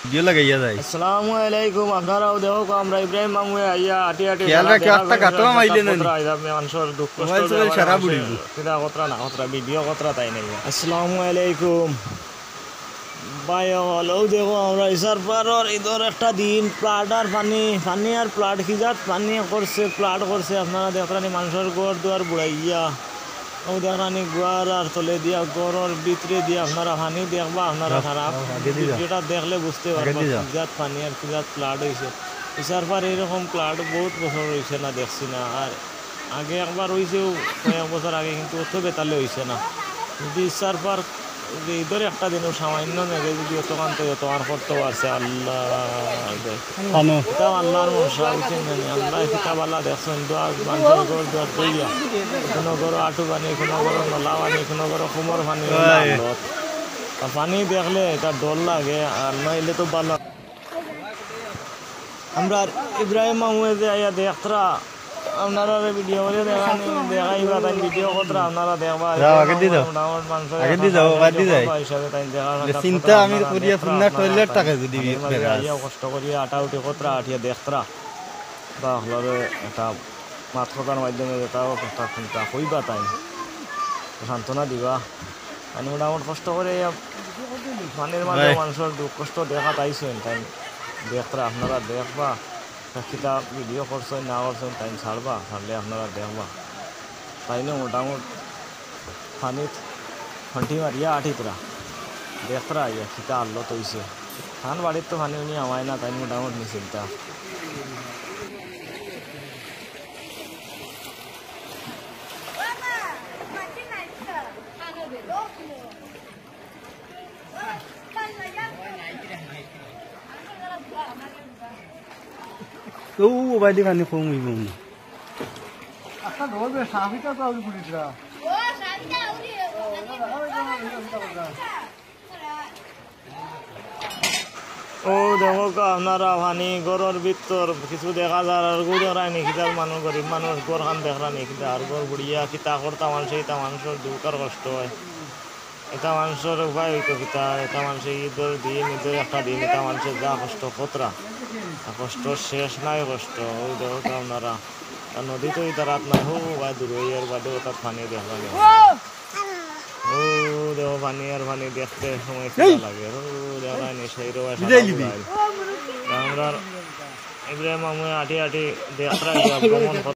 Video লাগাইয়া যায়। আসসালামু আলাইকুম। আপনারাও দেখো আমরা ইব্রাহিম মামু আইয়া আটি আটি খেয়াল রাখো একটা কাটও মাইলে না মানুষের দুঃখ কষ্ট মোবাইল সবাই সারা বুড়িব কিনা কথা না কথা ভিডিও কথা তাই নাই। আসসালামু আলাইকুম ভাই হলো দেখো আমরা ইসার পারর ঈদের একটা দিন প্লাট আর পানি আর প্লাট খিজাত পানি করছে প্লাট করছে আপনারা দেখরানি মানুষের ঘর দুয়ার বুড়াইয়া ও দেখরানি গোয়ার আর তলে দিয়া গড়ের ভিতরে দিয়া আপনারা পানি দেখবা আপনারা খারাপ যেটা দেখলে বুঝতে পারবা খিজাত পানি আর খিজাত প্লাট হয়েছে। ইসার পার এরকম প্লাট বহুত বছর হয়েছে না দেখছি না, আর আগে একবার হয়েছেও কয়েক বছর আগে, কিন্তু অত বেতালে হয়েছে না। যদি ইসার পার ঈদের একটা দিনও সামান্য মেঘে যদি অতকান তো অতকান করতে পারছে আল্লাহ কিতাব আল্লাহর মশা হয়েছেন জানি আল্লাহ কিতাব আল্লাহ দেখছেন দোয়ার মানুষের ঘর দোয়ার তৈয়া কোনো ঘর আটু পানি কোনো ঘর নলা পানি কোনো ঘর কুমোর পানি পানি দেখলে এটা ডর লাগে, আর নইলে তো ভালো। আমরা ইব্রাহিম মামুয়ে যে আইয়া দেখরা আপনারা ভিডিও করে দেখাইবা তাই ভিডিও কথা আপনারা দেখবা চিন্তা আমি করিয়া শুননা টয়লেট টাকা যদি কষ্ট করিয়া আটা উঠে কথা আঠিয়া দেখরা বা হলরে একটা মাত কথার মাধ্যমে যেটাও একটা চিন্তা কইবা তাই সান্ত্বনা দিবা। আমি মোটামুটি কষ্ট করে পানির মাঝে মানুষের দুঃখ কষ্ট দেখা তাইছেন তাই দেখরা আপনারা দেখবা কিতাব ভিডিও করছেন না করছেন তাই ছাড়বা, ছাড়লে আপনারা দেখবা তাইলে মোটামুটি পানিত ফান্টি মারিয়া আঠিতরা দেখরা ইয়া খিতা আল্লত হয়েছে খান বাড়ির তো পানি উনি আমায় না তাই মোটামুটি নিশ্চিন্তা। ও বাইলি পানি কম হইব না আচ্ছা ধরবে সাফিটা তো আউরি পুলিশরা ও সাফিটা আউরি ও দেখো আপনারা পানি ঘরের ভিতর কিছু দেখা যায় আর গুড়াই নি কিতার মানুষ গরিব মানুষ ঘর খান দেখরা নি কিতা আর ঘর বুড়িয়া কিতা করতা মানুষ এটা মানুষের দুঃখের কষ্ট হয়। এটা মানুষের উপায় হইতো কিতা এটা মানুষের ঈদের দিন ঈদের একটা দিন এটা মানুষের যা কষ্ট কতরা কষ্ট শেষ নাই কষ্ট। ওই দেখো আপনারা নদী তো এই রাত নাই হো বা দূর হইয়ার বাদে ওটা পানি দেখা নেই ও দেখো পানি আর পানি দেখতে সময় লাগে ও দেখা নেই সেই রোয়া আমরা ইব্রাহিম মামু আটি আটি দেখরা